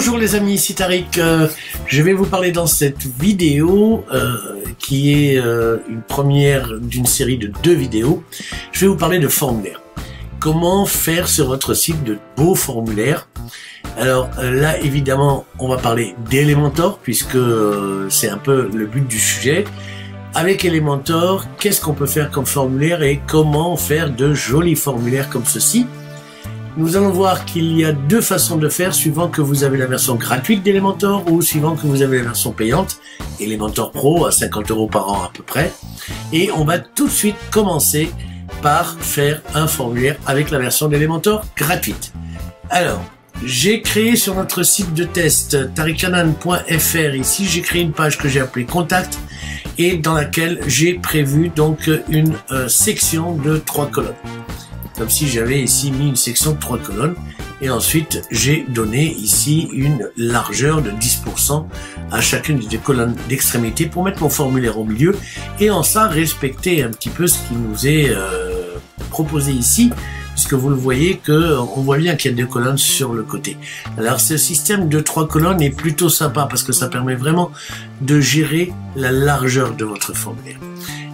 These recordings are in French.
Bonjour les amis, ici Tariq. Je vais vous parler dans cette vidéo qui est une première d'une série de 2 vidéos. Je vais vous parler de formulaires. Comment faire sur votre site de beaux formulaires. Alors là évidemment on va parler d'Elementor puisque c'est un peu le but du sujet. Avec Elementor, qu'est-ce qu'on peut faire comme formulaire et comment faire de jolis formulaires comme ceci. Nous allons voir qu'il y a 2 façons de faire suivant que vous avez la version gratuite d'Elementor ou suivant que vous avez la version payante, Elementor Pro à 50 € par an à peu près. Et on va tout de suite commencer par faire un formulaire avec la version d'Elementor gratuite. Alors, j'ai créé sur notre site de test tariqanan.fr, ici j'ai créé une page que j'ai appelée Contact et dans laquelle j'ai prévu donc une section de 3 colonnes. Comme si j'avais ici mis une section de 3 colonnes et ensuite j'ai donné ici une largeur de 10% à chacune des colonnes d'extrémité pour mettre mon formulaire au milieu et en ça respecter un petit peu ce qui nous est proposé ici, puisque vous le voyez que on voit bien qu'il y a 2 colonnes sur le côté. Alors ce système de 3 colonnes est plutôt sympa parce que ça permet vraiment de gérer la largeur de votre formulaire.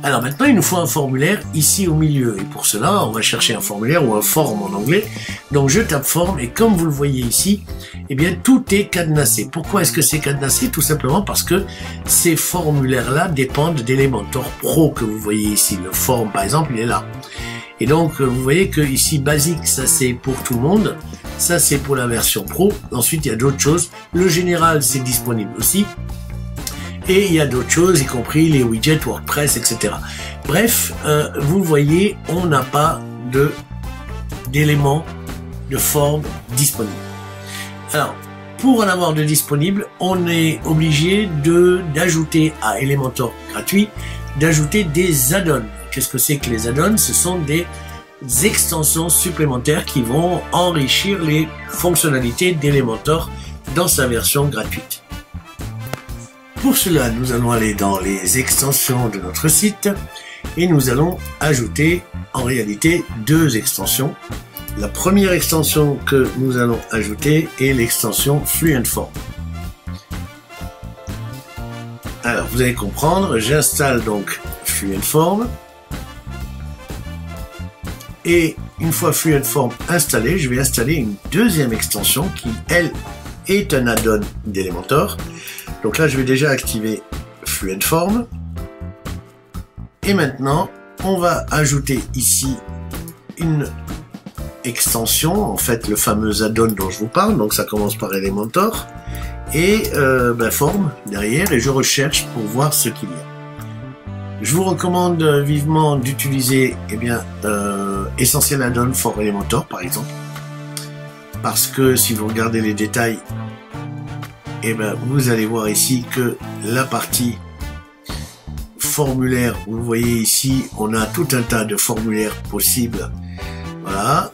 Alors maintenant, il nous faut un formulaire ici au milieu. Et pour cela, on va chercher un formulaire ou un form en anglais. Donc je tape form et comme vous le voyez ici, eh bien tout est cadenassé. Pourquoi est-ce que c'est cadenassé? Tout simplement parce que ces formulaires-là dépendent d'Elementor Pro que vous voyez ici. Le form par exemple, il est là. Et donc vous voyez que ici basique, ça c'est pour tout le monde. Ça c'est pour la version Pro. Ensuite, il y a d'autres choses. Le général, c'est disponible aussi. Et il y a d'autres choses, y compris les widgets WordPress, etc. Bref, vous voyez, on n'a pas d'éléments de forme disponibles. Alors, pour en avoir de disponibles, on est obligé d'ajouter à Elementor gratuit, d'ajouter des add-ons. Qu'est-ce que c'est que les add-ons? Ce sont des extensions supplémentaires qui vont enrichir les fonctionnalités d'Elementor dans sa version gratuite. Pour cela, nous allons aller dans les extensions de notre site et nous allons ajouter en réalité 2 extensions. La première extension que nous allons ajouter est l'extension Fluentform. Alors, vous allez comprendre, j'installe donc Fluentform et une fois Fluentform installé, je vais installer une deuxième extension qui, elle, est un add-on d'Elementor. Donc là, je vais déjà activer Fluentform. Et maintenant, on va ajouter ici une extension, en fait le fameux add-on dont je vous parle. Donc ça commence par Elementor et Form derrière et je recherche pour voir ce qu'il y a. Je vous recommande vivement d'utiliser Essential Add-on for Elementor par exemple. Parce que si vous regardez les détails, vous allez voir ici que la partie formulaire, vous voyez ici, on a tout un tas de formulaires possibles, voilà,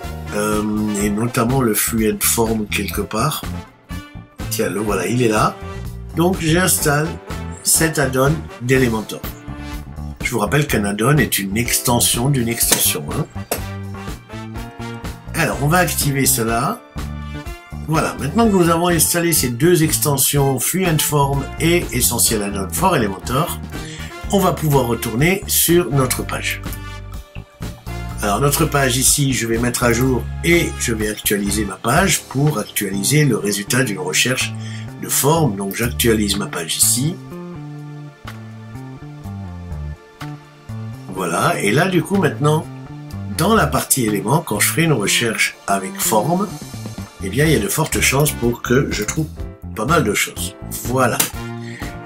et notamment le Fluentform quelque part. Tiens, le voilà, il est là. Donc j'installe cet add-on d'Elementor. Je vous rappelle qu'un add-on est une extension d'une extension. Alors, on va activer cela. Voilà, maintenant que nous avons installé ces 2 extensions Fluentform et Essential Add-on for Elementor, on va pouvoir retourner sur notre page. Alors notre page ici, je vais mettre à jour et je vais actualiser ma page pour actualiser le résultat d'une recherche de forme. Donc j'actualise ma page ici. Voilà, et là du coup maintenant, dans la partie éléments, quand je ferai une recherche avec forme, eh bien, il y a de fortes chances pour que je trouve pas mal de choses. Voilà.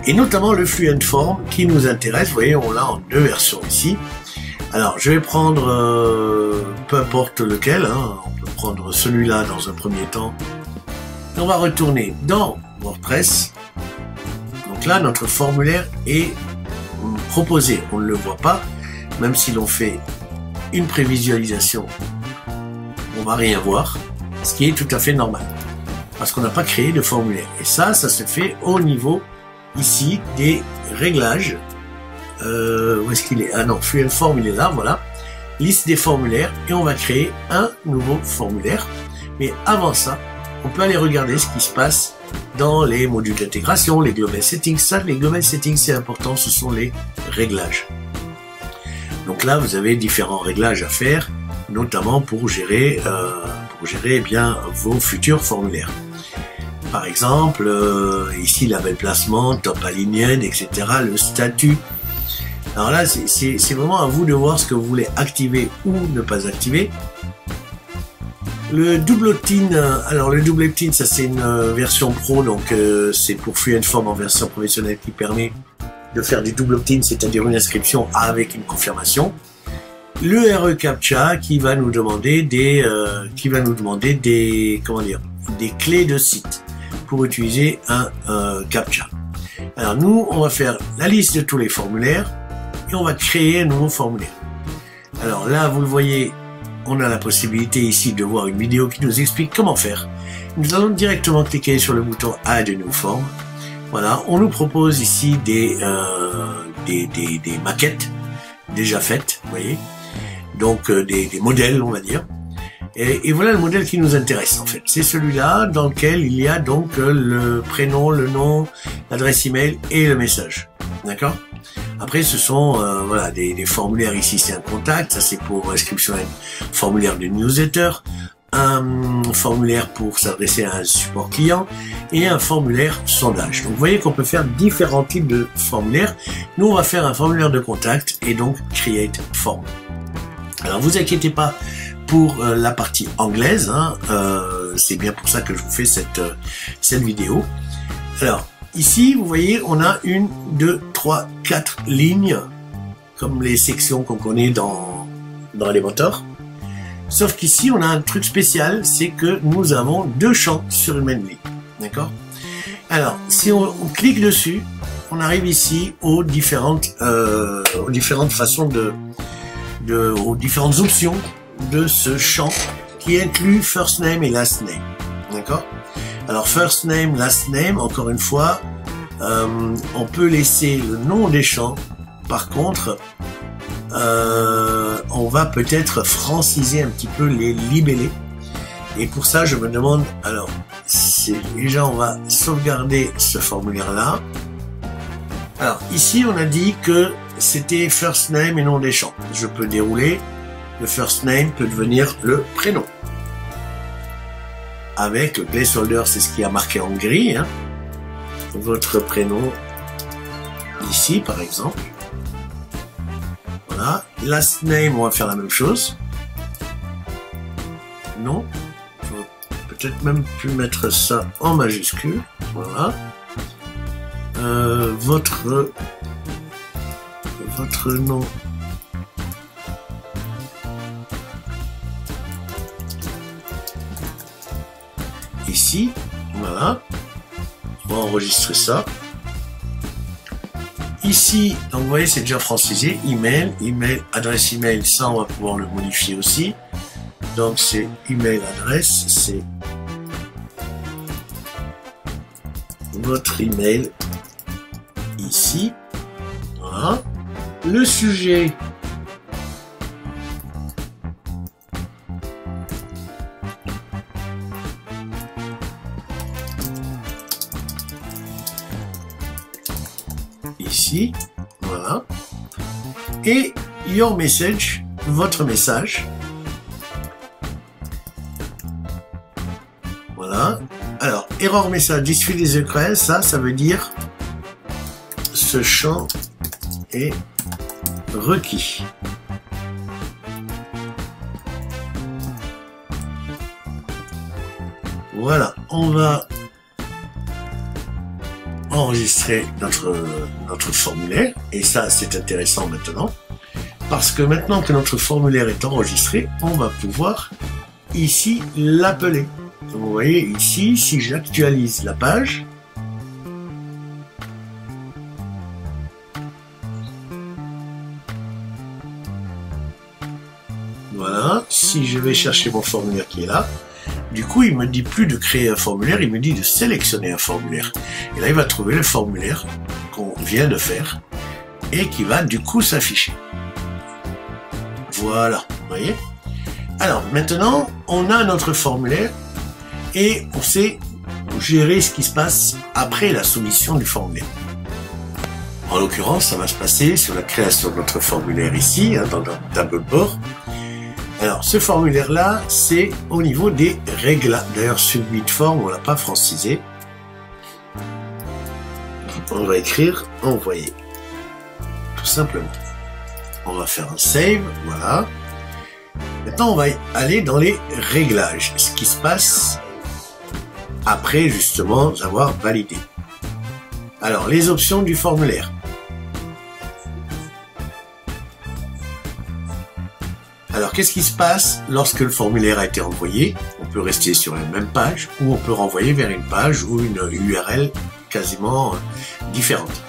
Et notamment le Fluentform qui nous intéresse. Vous voyez, on l'a en 2 versions ici. Alors, je vais prendre peu importe lequel. On peut prendre celui-là dans un premier temps. On va retourner dans WordPress. Donc là, notre formulaire est proposé. On ne le voit pas. Même si l'on fait une prévisualisation, on va rien voir. Ce qui est tout à fait normal, parce qu'on n'a pas créé de formulaire. Et ça se fait au niveau, ici, des réglages. Où est-ce qu'il est? Ah non, Fluentform, il est là, voilà. Liste des formulaires, et on va créer un nouveau formulaire. Mais avant ça, on peut aller regarder ce qui se passe dans les modules d'intégration, les global settings. Ça, les global settings, c'est important, ce sont les réglages. Donc là, vous avez différents réglages à faire, notamment pour gérer bien vos futurs formulaires. Par exemple, ici, label placement, top aligned, etc., le statut. Alors là, c'est vraiment à vous de voir ce que vous voulez activer ou ne pas activer. Le double opt-in, alors le double opt-in, ça c'est une version pro, donc c'est pour Fluentform en version professionnelle qui permet de faire du double opt-in, c'est-à-dire une inscription avec une confirmation. Le RE CAPTCHA qui va nous demander des clés de site pour utiliser un CAPTCHA. Alors nous, on va faire la liste de tous les formulaires et on va créer un nouveau formulaire. Alors là, vous le voyez, on a la possibilité ici de voir une vidéo qui nous explique comment faire. Nous allons directement cliquer sur le bouton Add a new form. Voilà, on nous propose ici des maquettes déjà faites, vous voyez. Donc des modèles, on va dire. Et voilà le modèle qui nous intéresse en fait. C'est celui-là dans lequel il y a donc le prénom, le nom, l'adresse email et le message. D'accord? Après, ce sont voilà des formulaires. Ici, c'est un contact. Ça, c'est pour inscription à un formulaire de newsletter. Un formulaire pour s'adresser à un support client et un formulaire sondage. Donc, vous voyez qu'on peut faire différents types de formulaires. Nous, on va faire un formulaire de contact et donc create form. Alors, vous inquiétez pas pour la partie anglaise. Hein, c'est bien pour ça que je vous fais cette vidéo. Alors, ici, vous voyez, on a 1, 2, 3, 4 lignes, comme les sections qu'on connaît dans Elementor. Sauf qu'ici, on a un truc spécial, c'est que nous avons 2 champs sur une même ligne. D'accord? Alors, si on clique dessus, on arrive ici aux différentes façons aux différentes options de ce champ qui inclut first name et last name. D'accord? Alors, first name, last name, encore une fois, on peut laisser le nom des champs. Par contre, on va peut-être franciser un petit peu les libellés. Et pour ça, je me demande, alors, déjà, on va sauvegarder ce formulaire-là. Alors, ici, on a dit que c'était first name et nom des champs. Je peux dérouler. Le first name peut devenir le prénom. Avec le placeholder, c'est ce qui a marqué en gris. Hein. Votre prénom, ici, par exemple. Voilà. Last name, on va faire la même chose. Non. Peut-être même plus mettre ça en majuscule. Voilà. Votre nom. Ici, voilà. On va enregistrer ça. Ici, donc vous voyez, c'est déjà francisé. Email, adresse email, ça on va pouvoir le modifier aussi. Donc c'est email adresse, c'est votre email ici. Voilà. Le sujet. Ici, voilà. Et your message, votre message. Voilà. Alors, error message, display des écrans, ça veut dire ce champ est requis. Voilà, on va enregistrer notre formulaire, et ça c'est intéressant maintenant, parce que maintenant que notre formulaire est enregistré, on va pouvoir ici l'appeler. Vous voyez ici, si j'actualise la page, voilà, si je vais chercher mon formulaire qui est là, du coup, il me dit plus de créer un formulaire, il me dit de sélectionner un formulaire. Et là, il va trouver le formulaire qu'on vient de faire et qui va du coup s'afficher. Voilà, vous voyez? Alors, maintenant, on a notre formulaire et on sait gérer ce qui se passe après la soumission du formulaire. En l'occurrence, ça va se passer sur la création de notre formulaire ici, hein, dans notre tableau de bord. Alors, ce formulaire-là, c'est au niveau des réglages. D'ailleurs, submit form, on l'a pas francisé. On va écrire envoyer. Tout simplement. On va faire un save, voilà. Maintenant, on va aller dans les réglages. Ce qui se passe après, justement, avoir validé. Alors, les options du formulaire. Alors, qu'est-ce qui se passe lorsque le formulaire a été envoyé? On peut rester sur la même page ou on peut renvoyer vers une page ou une URL quasiment différente.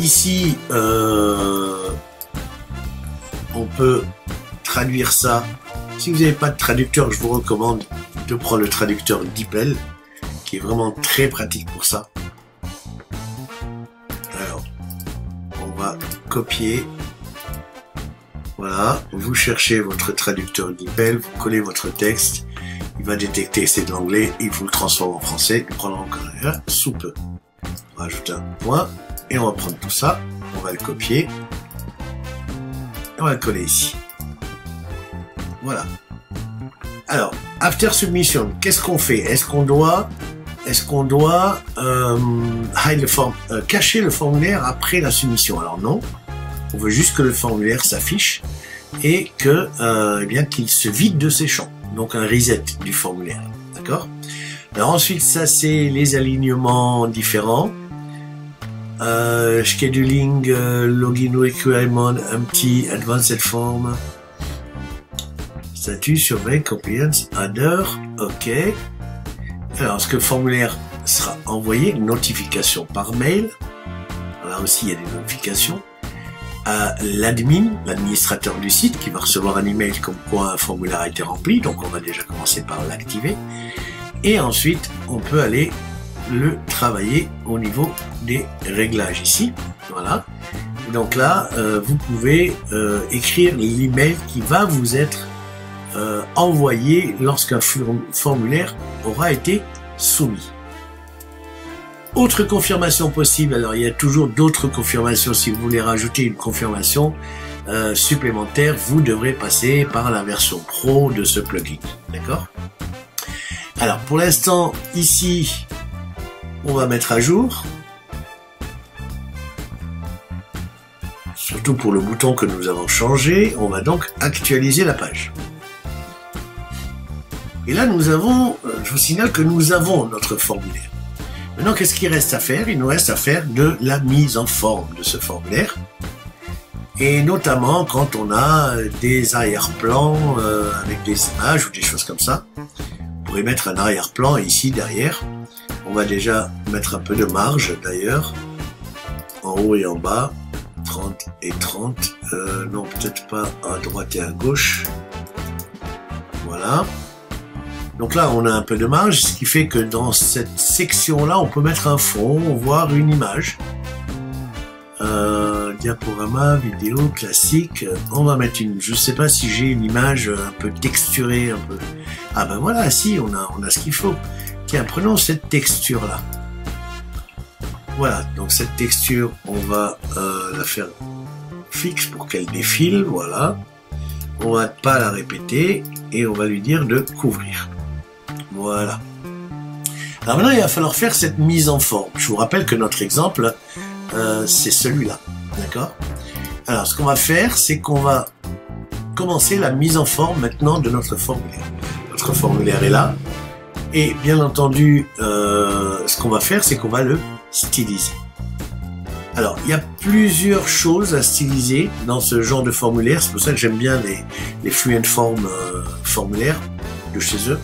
Ici, on peut traduire ça. Si vous n'avez pas de traducteur, je vous recommande de prendre le traducteur DeepL, qui est vraiment très pratique pour ça. Alors, on va copier. Voilà, vous cherchez votre traducteur DeepL, vous collez votre texte, il va détecter c'est de l'anglais, il vous le transforme en français, il prendra encore un sous peu. On va rajouter un point, et on va prendre tout ça, on va le copier, et on va le coller ici. Voilà. Alors, after submission, qu'est-ce qu'on fait? Est-ce qu'on doit hide the form, cacher le formulaire après la soumission? Alors non. On veut juste que le formulaire s'affiche et que, eh bien, qu'il se vide de ses champs. Donc un reset du formulaire, d'accord? Alors ensuite, ça c'est les alignements différents. Scheduling, login requirement, empty, advanced form. Statut, surveille, compliance, other, ok. Alors, est-ce que le formulaire sera envoyé? Notification par mail. Là aussi, il y a des notifications. À l'admin, l'administrateur du site, qui va recevoir un email comme quoi un formulaire a été rempli, donc on va déjà commencer par l'activer. Et ensuite, on peut aller le travailler au niveau des réglages ici. Voilà. Et donc là, vous pouvez écrire l'email qui va vous être envoyé lorsqu'un formulaire aura été soumis. Autre confirmation possible, alors il y a toujours d'autres confirmations. Si vous voulez rajouter une confirmation supplémentaire, vous devrez passer par la version pro de ce plugin, d'accord? Alors pour l'instant, ici, on va mettre à jour, surtout pour le bouton que nous avons changé. On va donc actualiser la page. Et là, nous avons, je vous signale que nous avons notre formulaire. Maintenant, qu'est-ce qu'il reste à faire? Il nous reste à faire de la mise en forme de ce formulaire. Et notamment quand on a des arrière-plans avec des images ou des choses comme ça. Vous pourrez mettre un arrière-plan ici derrière. On va déjà mettre un peu de marge d'ailleurs. En haut et en bas. 30 et 30. Non, peut-être pas à droite et à gauche. Voilà. Donc là, on a un peu de marge, ce qui fait que dans cette section-là, on peut mettre un fond, voir une image. Diaporama, vidéo, classique. On va mettre une... Je ne sais pas si j'ai une image un peu texturée, un peu... Ah ben voilà, si, on a ce qu'il faut. Tiens, prenons cette texture-là. Voilà, donc cette texture, on va la faire fixe pour qu'elle défile, voilà. On va pas la répéter et on va lui dire de couvrir. Voilà. Alors maintenant, il va falloir faire cette mise en forme. Je vous rappelle que notre exemple, c'est celui-là. D'accord? Alors, ce qu'on va faire, c'est qu'on va commencer la mise en forme maintenant de notre formulaire. Notre formulaire est là. Et bien entendu, ce qu'on va faire, c'est qu'on va le styliser. Alors, il y a plusieurs choses à styliser dans ce genre de formulaire. C'est pour ça que j'aime bien les Fluent Form formulaires de chez eux.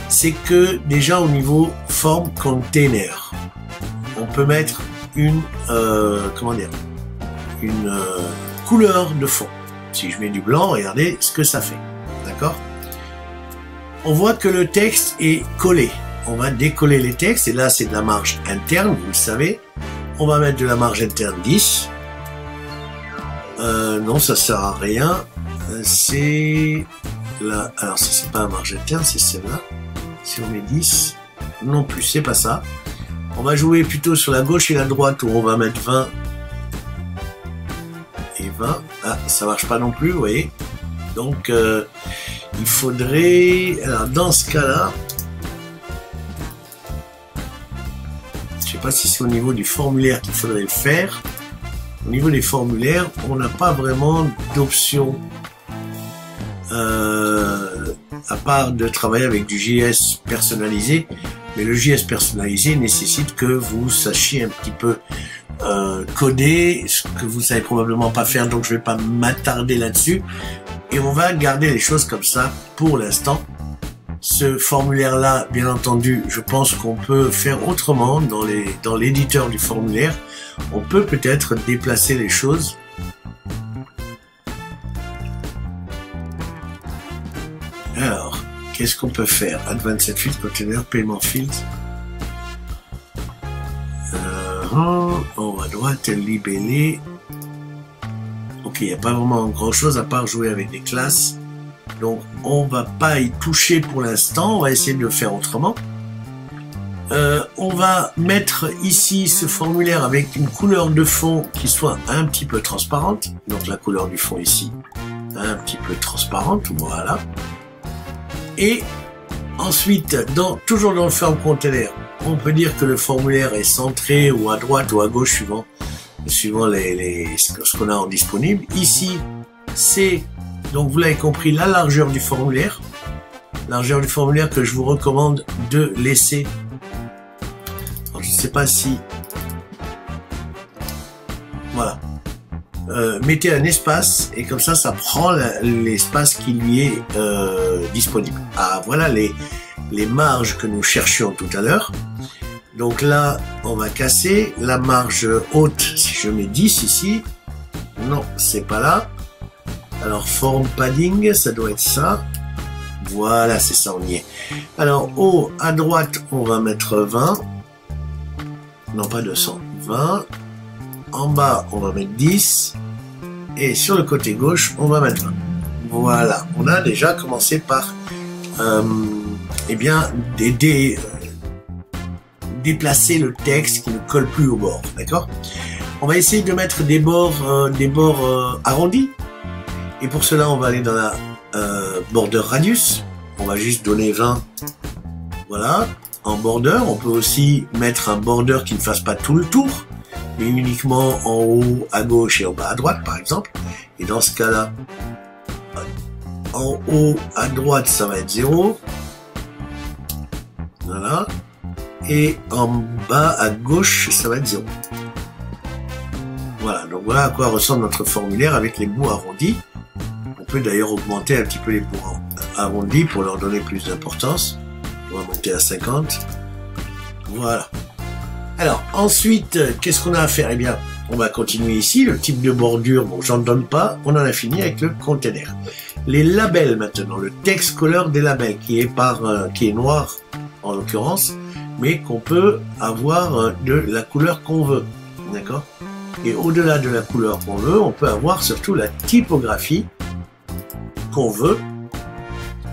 C'est que déjà au niveau form container, on peut mettre une couleur de fond. Si je mets du blanc, regardez ce que ça fait. D'accord? On voit que le texte est collé. On va décoller les textes et là c'est de la marge interne, vous le savez. On va mettre de la marge interne 10. Non, ça sert à rien. C'est là. Alors ça c'est pas la marge interne, c'est celle-là. Si on met 10, non plus, c'est pas ça. On va jouer plutôt sur la gauche et la droite où on va mettre 20 et 20. Ah, ça marche pas non plus, vous voyez. Donc, il faudrait... Alors, dans ce cas-là, je sais pas si c'est au niveau du formulaire qu'il faudrait le faire. Au niveau des formulaires, on n'a pas vraiment d'option à part de travailler avec du JS personnalisé. Mais le JS personnalisé nécessite que vous sachiez un petit peu coder, ce que vous savez probablement pas faire, donc je vais pas m'attarder là-dessus. Et on va garder les choses comme ça pour l'instant. Ce formulaire-là, bien entendu, je pense qu'on peut faire autrement dans l'éditeur du formulaire. On peut peut-être déplacer les choses. Alors, qu'est-ce qu'on peut faire? Advanced Field, Container, Payment Field. En haut à droite, libellé. Ok, il n'y a pas vraiment grand-chose à part jouer avec des classes. Donc, on va pas y toucher pour l'instant. On va essayer de le faire autrement. On va mettre ici ce formulaire avec une couleur de fond qui soit un petit peu transparente. Donc, la couleur du fond ici, un petit peu transparente. Voilà. Et ensuite, toujours dans le form container, on peut dire que le formulaire est centré ou à droite ou à gauche suivant ce qu'on a en disponible. Ici, c'est, donc vous l'avez compris, la largeur du formulaire. Largeur du formulaire que je vous recommande de laisser. Alors, je ne sais pas si... Voilà. Mettez un espace et comme ça, ça prend l'espace qui lui est disponible. Ah, voilà les marges que nous cherchions tout à l'heure. Donc là, on va casser la marge haute. Si je mets 10 ici, non, c'est pas là. Alors, form padding, ça doit être ça. Voilà, c'est ça, on y est. Alors, haut, à droite, on va mettre 20. Non, pas 200. 20. En bas, on va mettre 10. Et sur le côté gauche, on va mettre 20. Voilà, on a déjà commencé par eh bien, déplacer le texte qui ne colle plus au bord. D'accord? On va essayer de mettre des bords arrondis. Et pour cela, on va aller dans la border radius. On va juste donner 20. Voilà. En border, on peut aussi mettre un border qui ne fasse pas tout le tour, mais uniquement en haut à gauche et en bas à droite, par exemple. Et dans ce cas-là, en haut à droite, ça va être 0. Voilà. Et en bas à gauche, ça va être 0. Voilà. Donc voilà à quoi ressemble notre formulaire avec les bouts arrondis. On peut d'ailleurs augmenter un petit peu les bouts arrondis pour leur donner plus d'importance. On va monter à 50. Voilà. Alors, ensuite, qu'est-ce qu'on a à faire? Eh bien, on va continuer ici. Le type de bordure, bon, j'en donne pas. On en a fini avec le container. Les labels maintenant. Le text color des labels qui est noir en l'occurrence, mais qu'on peut avoir de la couleur qu'on veut. D'accord? Et au-delà de la couleur qu'on veut, on peut avoir surtout la typographie qu'on veut.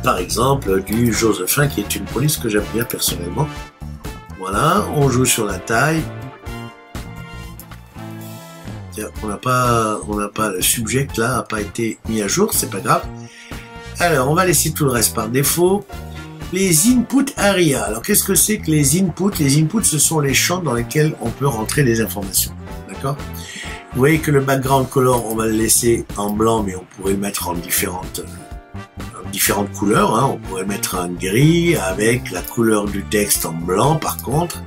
Par exemple, du Josephin, qui est une police que j'aime bien personnellement. Voilà, on joue sur la taille. Tiens, on n'a pas le subject là, n'a pas été mis à jour, c'est pas grave. Alors, on va laisser tout le reste par défaut. Les input area. Alors, qu'est-ce que c'est que les inputs? Les inputs, ce sont les champs dans lesquels on peut rentrer des informations. D'accord? Vous voyez que le background color, on va le laisser en blanc, mais on pourrait le mettre en différentes couleurs. Hein. On pourrait mettre un gris avec la couleur du texte en blanc, par contre.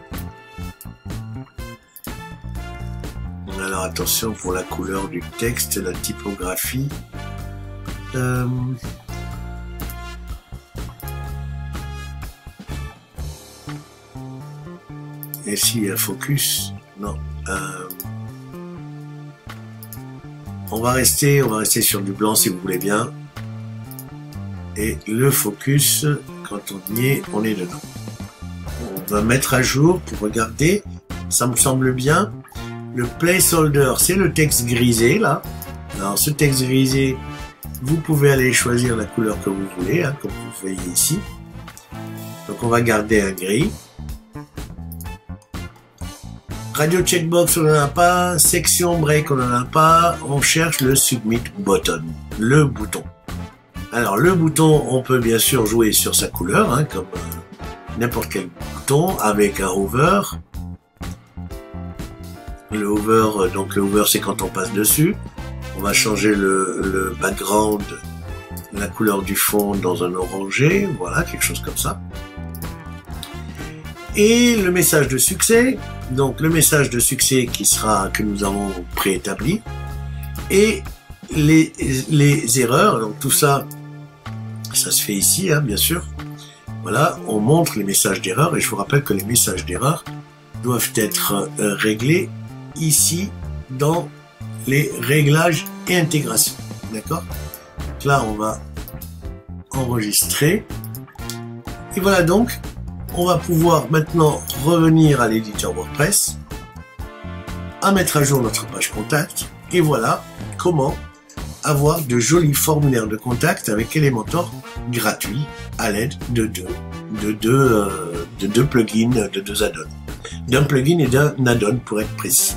Alors, attention pour la couleur du texte, la typographie. Et s'il y a focus, non. On va rester sur du blanc si vous voulez bien. Et le focus, quand on y est, on est dedans. On va mettre à jour pour regarder. Ça me semble bien. Le placeholder, c'est le texte grisé là. Alors ce texte grisé, vous pouvez aller choisir la couleur que vous voulez, hein, comme vous voyez ici. Donc Donc on va garder un gris. Radio checkbox, on n'en a pas. Section break, on n'en a pas. On cherche le submit button, le bouton. Alors le bouton, on peut bien sûr jouer sur sa couleur, hein, comme n'importe quel bouton, avec un hover. Le hover, donc le hover c'est quand on passe dessus. On va changer le background, la couleur du fond dans un orangé, voilà, quelque chose comme ça. Et le message de succès, donc le message de succès que nous avons préétabli, et les erreurs, donc tout ça, ça se fait ici, hein, bien sûr. Voilà, on montre les messages d'erreur, et je vous rappelle que les messages d'erreur doivent être réglés ici dans les réglages et intégration. D'accord? Donc là, on va enregistrer. Et voilà donc, on va pouvoir maintenant revenir à l'éditeur WordPress, à mettre à jour notre page contact. Et voilà comment avoir de jolis formulaires de contact avec Elementor gratuits à l'aide de deux plugins, de deux add-ons. D'un plugin et d'un add-on pour être précis.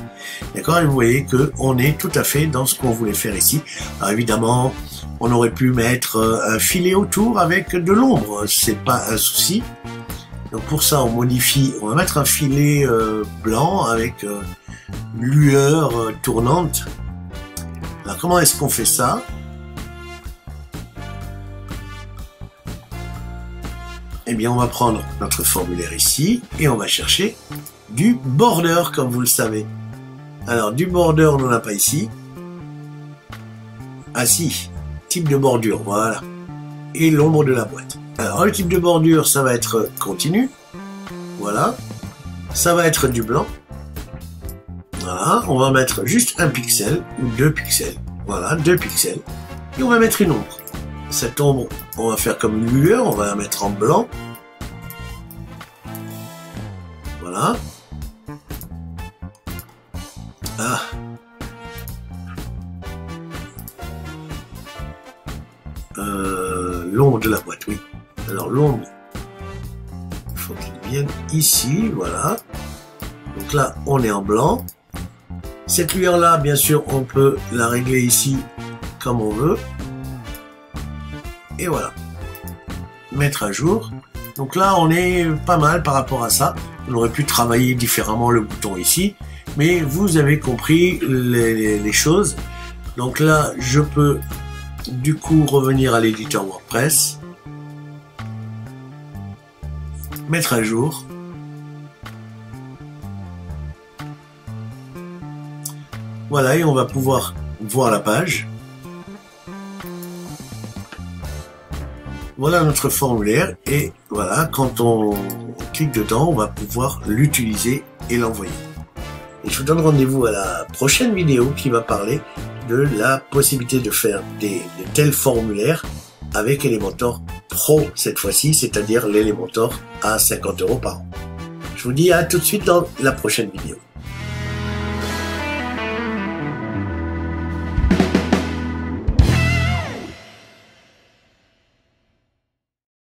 D'accord? Et vous voyez que on est tout à fait dans ce qu'on voulait faire ici. Alors évidemment, on aurait pu mettre un filet autour avec de l'ombre. C'est pas un souci. Donc pour ça, on modifie. On va mettre un filet blanc avec lueur tournante. Alors comment est-ce qu'on fait ça? Eh bien, on va prendre notre formulaire ici et on va chercher du border, comme vous le savez. Alors, du border, on n'en a pas ici. Ah si, type de bordure, voilà. Et l'ombre de la boîte. Alors, le type de bordure, ça va être continu. Voilà. Ça va être du blanc. Voilà. On va mettre juste un pixel ou 2 pixels. Voilà, 2 pixels. Et on va mettre une ombre. Cette ombre, on va faire comme une lueur, on va la mettre en blanc. Voilà. Ah. L'ombre de la boîte, oui. Alors l'ombre, il faut qu'il vienne ici, voilà. Donc là, on est en blanc. Cette lueur-là, bien sûr, on peut la régler ici comme on veut. Et voilà. Mettre à jour. Donc là, on est pas mal par rapport à ça. On aurait pu travailler différemment le bouton ici. Mais vous avez compris les choses. Donc là, je peux du coup revenir à l'éditeur WordPress. Mettre à jour. Voilà, et on va pouvoir voir la page. Voilà notre formulaire et voilà, quand on clique dedans, on va pouvoir l'utiliser et l'envoyer. Et je vous donne rendez-vous à la prochaine vidéo qui va parler de la possibilité de faire de tels formulaires avec Elementor Pro cette fois-ci, c'est-à-dire l'Elementor à 50 € par an. Je vous dis à tout de suite dans la prochaine vidéo.